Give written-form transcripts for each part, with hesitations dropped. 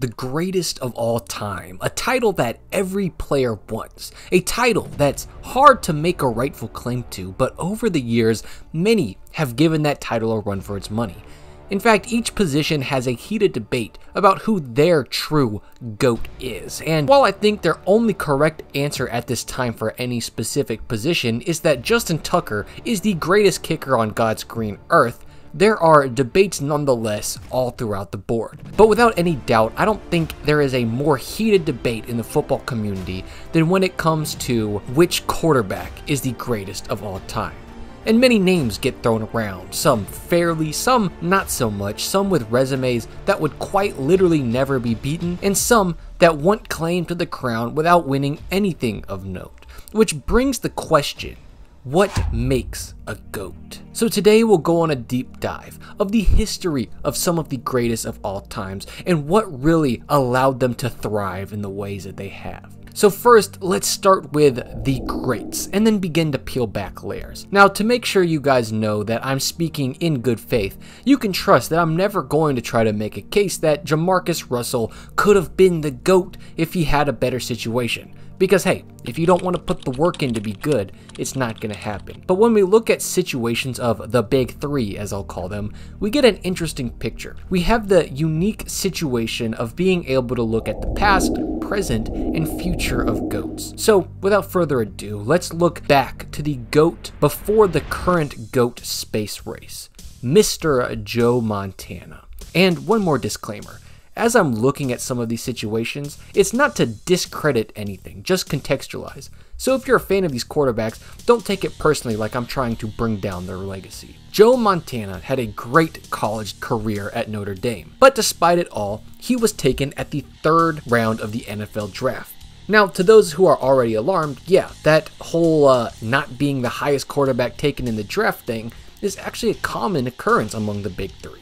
the greatest of all time, a title that every player wants, a title that's hard to make a rightful claim to, but over the years, many have given that title a run for its money. In fact, each position has a heated debate about who their true GOAT is, and while I think their only correct answer at this time for any specific position is that Justin Tucker is the greatest kicker on God's green earth, there are debates nonetheless all throughout the board. But without any doubt, I don't think there is a more heated debate in the football community than when it comes to which quarterback is the greatest of all time. And many names get thrown around, some fairly, some not so much, some with resumes that would quite literally never be beaten, and some that want claim to the crown without winning anything of note. Which brings the question, what makes a GOAT? So today we'll go on a deep dive of the history of some of the greatest of all times and what really allowed them to thrive in the ways that they have. So first, let's start with the greats, and then begin to peel back layers. Now, to make sure you guys know that I'm speaking in good faith, you can trust that I'm never going to try to make a case that Jamarcus Russell could have been the GOAT if he had a better situation. Because hey, if you don't want to put the work in to be good, it's not going to happen. But when we look at situations of the big three, as I'll call them, we get an interesting picture. We have the unique situation of being able to look at the past, present, and future of GOATs. So without further ado, let's look back to the GOAT before the current GOAT space race, Mr. Joe Montana. And one more disclaimer. As I'm looking at some of these situations, it's not to discredit anything, just contextualize. So if you're a fan of these quarterbacks, don't take it personally like I'm trying to bring down their legacy. Joe Montana had a great college career at Notre Dame, but despite it all, he was taken at the 3rd round of the NFL draft. Now, to those who are already alarmed, yeah, that whole not being the highest quarterback taken in the draft thing is actually a common occurrence among the big three.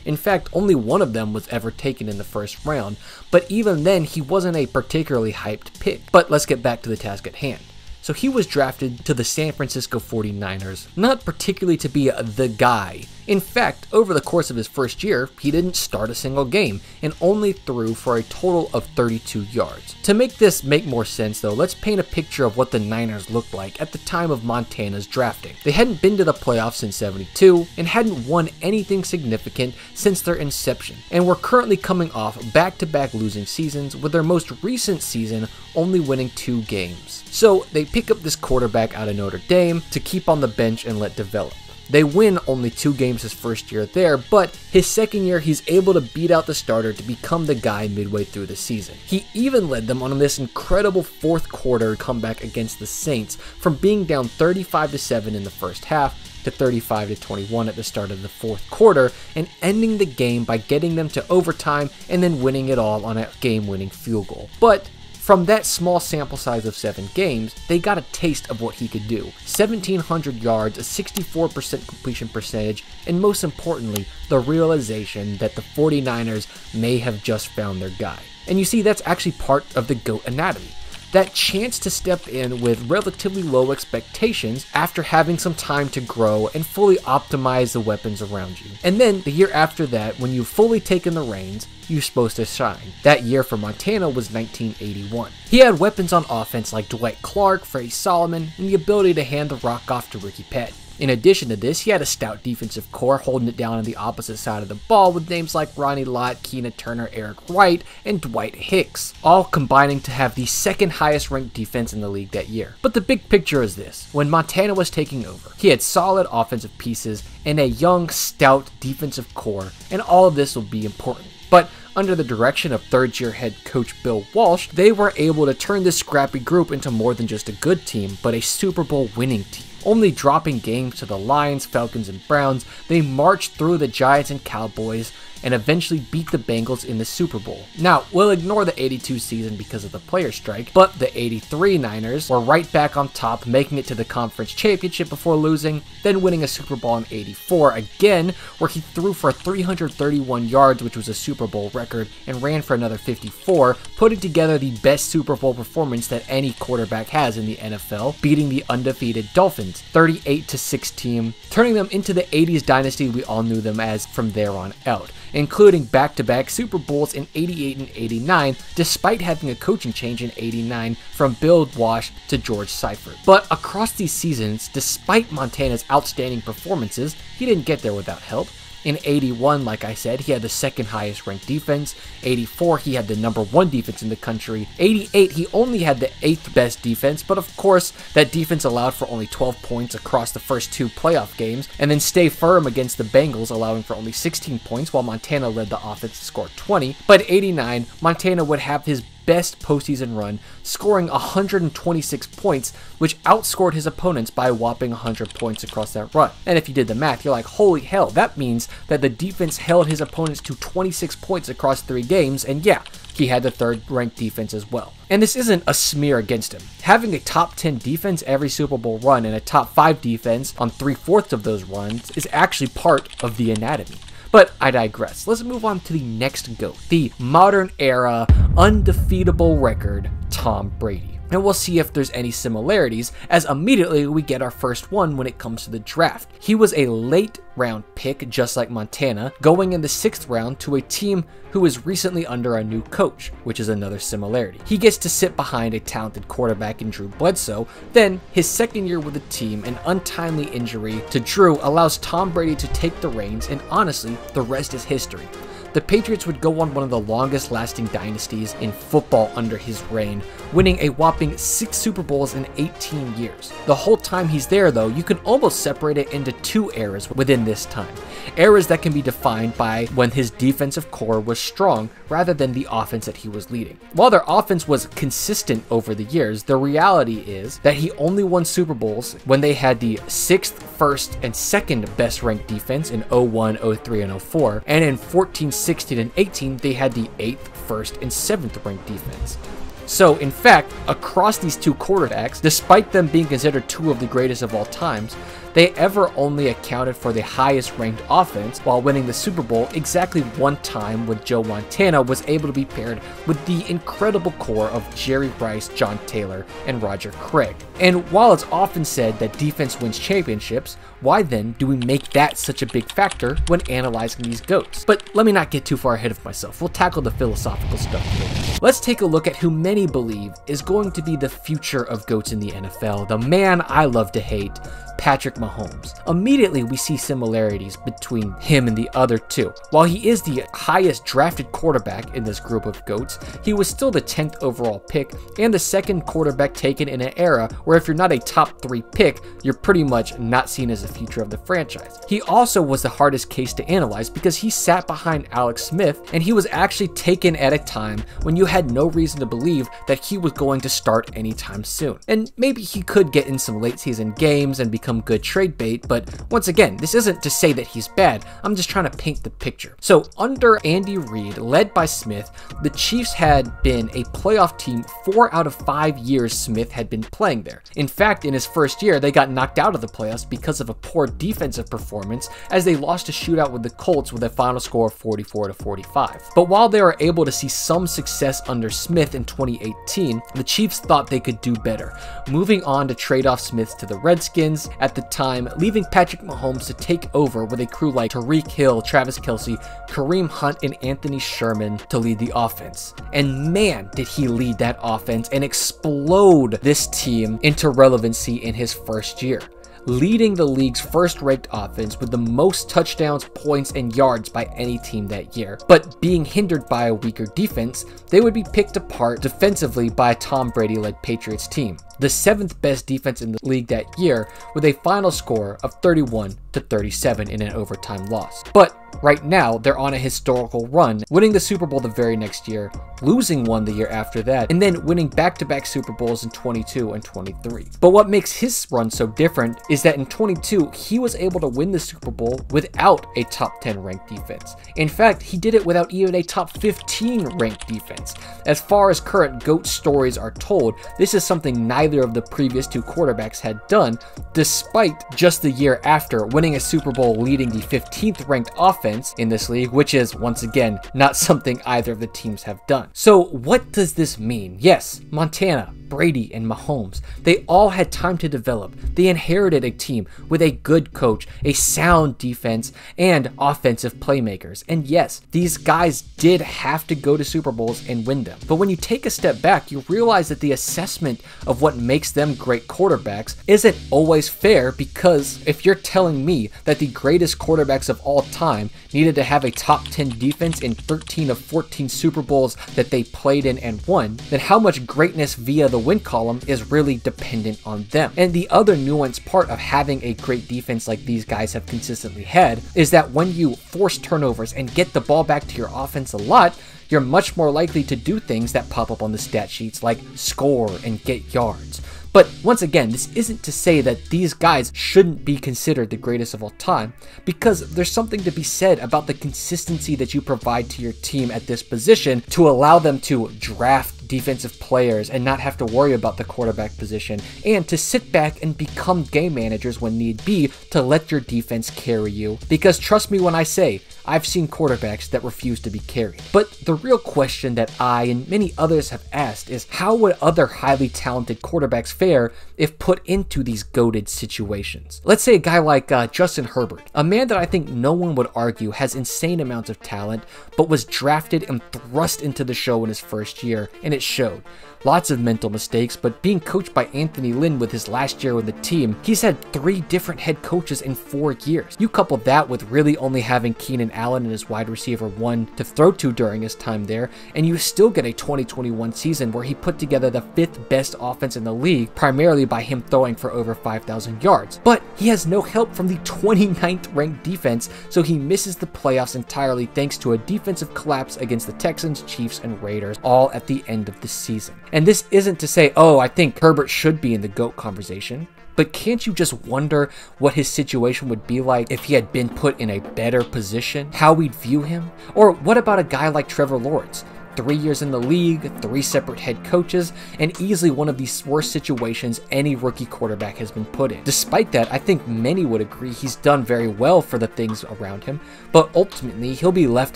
In fact, only one of them was ever taken in the 1st round, but even then he wasn't a particularly hyped pick. But let's get back to the task at hand. So he was drafted to the San Francisco 49ers, not particularly to be the guy. In fact, over the course of his first year, he didn't start a single game and only threw for a total of 32 yards. To make this make more sense though, let's paint a picture of what the Niners looked like at the time of Montana's drafting. They hadn't been to the playoffs since '72 and hadn't won anything significant since their inception, and were currently coming off back-to-back losing seasons, with their most recent season only winning 2 games. So they pick up this quarterback out of Notre Dame to keep on the bench and let develop. They win only 2 games his first year there, but his second year he's able to beat out the starter to become the guy midway through the season. He even led them on this incredible 4th quarter comeback against the Saints from being down 35-7 in the first half to 35-21 at the start of the 4th quarter, and ending the game by getting them to overtime and then winning it all on a game-winning field goal. But from that small sample size of 7 games, they got a taste of what he could do. 1,700 yards, a 64% completion percentage, and most importantly, the realization that the 49ers may have just found their guy. And you see, that's actually part of the GOAT anatomy. That chance to step in with relatively low expectations after having some time to grow and fully optimize the weapons around you. And then the year after that, when you've fully taken the reins, you're supposed to shine. That year for Montana was 1981. He had weapons on offense like Dwight Clark, Freddie Solomon, and the ability to hand the rock off to Ricky Pett. In addition to this, he had a stout defensive core holding it down on the opposite side of the ball with names like Ronnie Lott, Keena Turner, Eric Wright, and Dwight Hicks, all combining to have the 2nd highest ranked defense in the league that year. But the big picture is this: when Montana was taking over, he had solid offensive pieces and a young, stout defensive core, and all of this will be important. But under the direction of 3rd-year head coach Bill Walsh, they were able to turn this scrappy group into more than just a good team, but a Super Bowl winning team. Only dropping games to the Lions, Falcons, and Browns, they marched through the Giants and Cowboys and eventually beat the Bengals in the Super Bowl. Now, we'll ignore the 82 season because of the player strike, but the 83 Niners were right back on top, making it to the conference championship before losing, then winning a Super Bowl in 84 again, where he threw for 331 yards, which was a Super Bowl record, and ran for another 54, putting together the best Super Bowl performance that any quarterback has in the NFL, beating the undefeated Dolphins 38-16, turning them into the 80s dynasty we all knew them as from there on out. including back-to-back Super Bowls in '88 and '89, despite having a coaching change in '89 from Bill Walsh to George Seifert. But across these seasons, despite Montana's outstanding performances, he didn't get there without help. In '81, like I said, he had the second highest ranked defense. '84, he had the #1 defense in the country. '88, he only had the 8th best defense, but of course, that defense allowed for only 12 points across the first 2 playoff games, and then stay firm against the Bengals, allowing for only 16 points, while Montana led the offense to score 20. But '89, Montana would have his best postseason run, scoring 126 points, which outscored his opponents by a whopping 100 points across that run. And if you did the math, you're like, holy hell, that means that the defense held his opponents to 26 points across 3 games, and yeah, he had the 3rd ranked defense as well. And this isn't a smear against him. Having a top 10 defense every Super Bowl run and a top 5 defense on 3/4 of those runs is actually part of the anatomy. But I digress. Let's move on to the next GOAT, the modern era, undefeatable record, Tom Brady. And we'll see if there's any similarities, as immediately we get our first one when it comes to the draft. He was a late round pick, just like Montana, going in the 6th round to a team who is recently under a new coach, which is another similarity. He gets to sit behind a talented quarterback in Drew Bledsoe. Then, his 2nd year with the team, an untimely injury to Drew allows Tom Brady to take the reins, and honestly, the rest is history. The Patriots would go on one of the longest lasting dynasties in football under his reign, winning a whopping 6 Super Bowls in 18 years. The whole time he's there though, you can almost separate it into 2 eras within this time. Eras that can be defined by when his defensive core was strong rather than the offense that he was leading. While their offense was consistent over the years, the reality is that he only won Super Bowls when they had the 6th, 1st, and 2nd best ranked defense in '01, '03, and '04, and in 14, 16, and 18 they had the 8th, 1st, and 7th ranked defense. So, in fact, across these 2 quarterbacks, despite them being considered 2 of the greatest of all times, they ever only accounted for the highest ranked offense while winning the Super Bowl exactly 1 time when Joe Montana was able to be paired with the incredible core of Jerry Rice, John Taylor, and Roger Craig. And while it's often said that defense wins championships, why then do we make that such a big factor when analyzing these GOATs? But let me not get too far ahead of myself. We'll tackle the philosophical stuff later. Let's take a look at who many believe is going to be the future of GOATs in the NFL, the man I love to hate, Patrick Mahomes. Immediately, we see similarities between him and the other 2. While he is the highest drafted quarterback in this group of GOATs, he was still the 10th overall pick and the 2nd quarterback taken in an era where if you're not a top 3 pick, you're pretty much not seen as the future of the franchise. He also was the hardest case to analyze because he sat behind Alex Smith, and he was actually taken at a time when you had no reason to believe that he was going to start anytime soon. And maybe he could get in some late season games and become good trade bait, but once again, this isn't to say that he's bad, I'm just trying to paint the picture. So under Andy Reid, led by Smith, the Chiefs had been a playoff team 4 out of 5 years Smith had been playing there. In fact, in his first year, they got knocked out of the playoffs because of a poor defensive performance as they lost a shootout with the Colts with a final score of 44-45. But while they were able to see some success under Smith in 2018, the Chiefs thought they could do better, moving on to trade off Smith to the Redskins at the time, leaving Patrick Mahomes to take over with a crew like Tyreek Hill, Travis Kelce, Kareem Hunt, and Anthony Sherman to lead the offense. And man, did he lead that offense and explode this team into relevancy in his first year, leading the league's first-ranked offense with the most touchdowns, points, and yards by any team that year. But being hindered by a weaker defense, they would be picked apart defensively by a Tom Brady-led Patriots team, the 7th best defense in the league that year, with a final score of 31-37 in an overtime loss. But right now, they're on a historical run, winning the Super Bowl the very next year, losing one the year after that, and then winning back-to-back Super Bowls in 22 and 23. But what makes his run so different is that in 22, he was able to win the Super Bowl without a top 10 ranked defense. In fact, he did it without even a top 15 ranked defense. As far as current GOAT stories are told, this is something neither of the previous 2 quarterbacks had done, despite just the year after winning a Super Bowl leading the 15th ranked offense in this league, which is, once again, not something either of the teams have done. So what does this mean? Yes, Montana, Brady and Mahomes. They all had time to develop. They inherited a team with a good coach, a sound defense, and offensive playmakers. And yes, these guys did have to go to Super Bowls and win them. But when you take a step back, you realize that the assessment of what makes them great quarterbacks isn't always fair, because if you're telling me that the greatest quarterbacks of all time needed to have a top 10 defense in 13 of 14 Super Bowls that they played in and won, then how much greatness via the win column is really dependent on them. And the other nuanced part of having a great defense like these guys have consistently had is that when you force turnovers and get the ball back to your offense a lot, you're much more likely to do things that pop up on the stat sheets like score and get yards. But once again, this isn't to say that these guys shouldn't be considered the greatest of all time, because there's something to be said about the consistency that you provide to your team at this position to allow them to draft defensive players and not have to worry about the quarterback position, and to sit back and become game managers when need be to let your defense carry you. Because trust me when I say, I've seen quarterbacks that refuse to be carried. But the real question that I and many others have asked is, how would other highly talented quarterbacks fare if put into these goated situations? Let's say a guy like Justin Herbert, a man that I think no one would argue has insane amounts of talent, but was drafted and thrust into the show in his first year, and it showed. Lots of mental mistakes, but being coached by Anthony Lynn with his last year with the team, he's had 3 different head coaches in 4 years. You couple that with really only having Keenan Allen and his wide receiver 1 to throw to during his time there, and you still get a 2021 season where he put together the 5th best offense in the league, primarily by him throwing for over 5,000 yards. But he has no help from the 29th ranked defense, so he misses the playoffs entirely thanks to a defensive collapse against the Texans, Chiefs, and Raiders, all at the end of the season. And this isn't to say, oh, I think Herbert should be in the GOAT conversation, but can't you just wonder what his situation would be like if he had been put in a better position, how we'd view him? Or what about a guy like Trevor Lawrence? 3 years in the league, 3 separate head coaches, and easily one of the worst situations any rookie quarterback has been put in. Despite that, I think many would agree he's done very well for the things around him, but ultimately he'll be left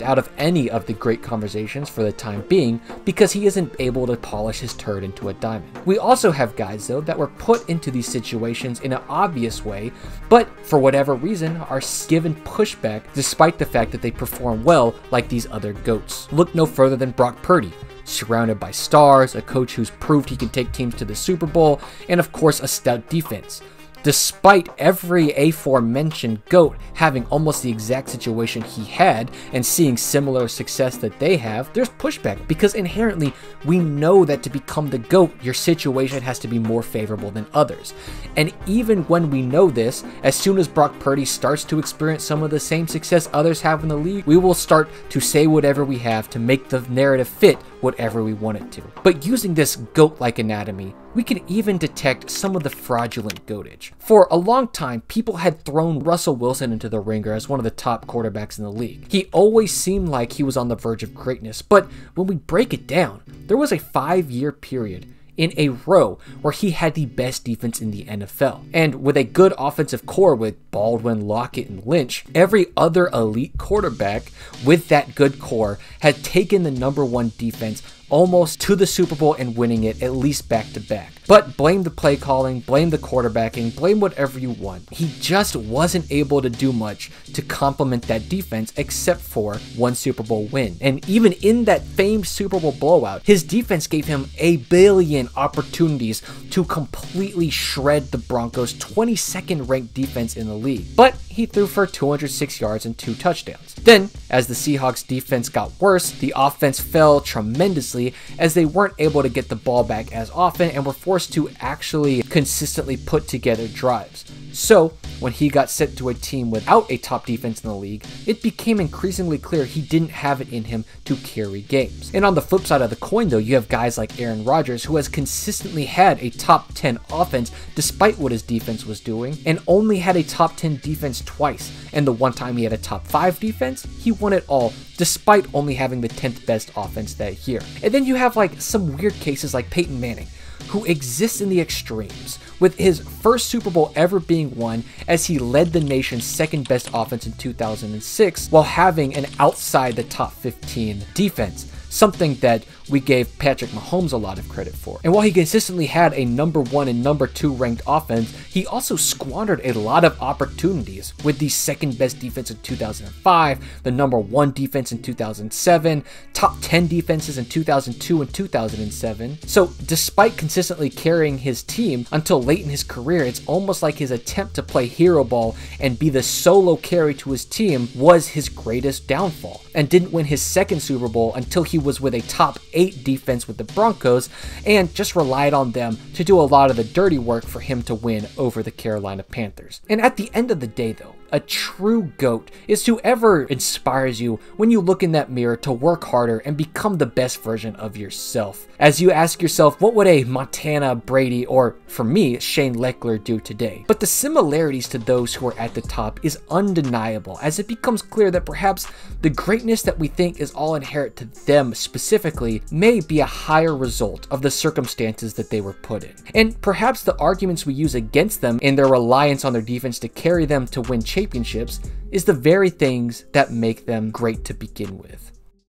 out of any of the great conversations for the time being because he isn't able to polish his turd into a diamond. We also have guys though that were put into these situations in an obvious way, but for whatever reason are given pushback despite the fact that they perform well like these other GOATs. Look no further than Brock Purdy, surrounded by stars, a coach who's proved he can take teams to the Super Bowl, and of course a stout defense. Despite every aforementioned GOAT having almost the exact situation he had and seeing similar success that they have, there's pushback because inherently we know that to become the GOAT, your situation has to be more favorable than others. And even when we know this, as soon as Brock Purdy starts to experience some of the same success others have in the league, we will start to say whatever we have to make the narrative fit whatever we want it to. But using this GOAT-like anatomy, we can even detect some of the fraudulent goatage. For a long time, people had thrown Russell Wilson into the ringer as one of the top quarterbacks in the league. He always seemed like he was on the verge of greatness, but when we break it down, there was a 5-year period in a row where he had the best defense in the NFL. And with a good offensive core with Baldwin, Lockett, and Lynch, every other elite quarterback with that good core had taken the #1 defense almost to the Super Bowl and winning it at least back-to-back. But blame the play calling, blame the quarterbacking, blame whatever you want. He just wasn't able to do much to complement that defense except for 1 Super Bowl win. And even in that famed Super Bowl blowout, his defense gave him a billion opportunities to completely shred the Broncos' 22nd ranked defense in the league. But he threw for 206 yards and 2 touchdowns. Then, as the Seahawks defense got worse, the offense fell tremendously as they weren't able to get the ball back as often and were forced to actually consistently put together drives. So, when he got sent to a team without a top defense in the league, it became increasingly clear he didn't have it in him to carry games. And on the flip side of the coin though, you have guys like Aaron Rodgers, who has consistently had a top 10 offense despite what his defense was doing, and only had a top 10 defense twice. And the one time he had a top 5 defense, he won it all despite only having the 10th best offense that year. And then you have like some weird cases like Peyton Manning, who exists in the extremes, with his first Super Bowl ever being won as he led the nation's 2nd best offense in 2006 while having an outside the top 15 defense. something that we gave Patrick Mahomes a lot of credit for. And while he consistently had a number 1 and number 2 ranked offense, he also squandered a lot of opportunities with the second best defense in 2005, the number 1 defense in 2007, top 10 defenses in 2002 and 2007. So despite consistently carrying his team until late in his career, it's almost like his attempt to play hero ball and be the solo carry to his team was his greatest downfall, and didn't win his second Super Bowl until he was with a top 8 defense with the Broncos and just relied on them to do a lot of the dirty work for him to win over the Carolina Panthers. And at the end of the day though, a true GOAT is whoever inspires you when you look in that mirror to work harder and become the best version of yourself. As you ask yourself, what would a Montana, Brady, or for me, Shane Leckler do today? But the similarities to those who are at the top is undeniable, as it becomes clear that perhaps the greatness that we think is all inherent to them specifically may be a higher result of the circumstances that they were put in. And perhaps the arguments we use against them in their reliance on their defense to carry them to win championships is the very things that make them great to begin with.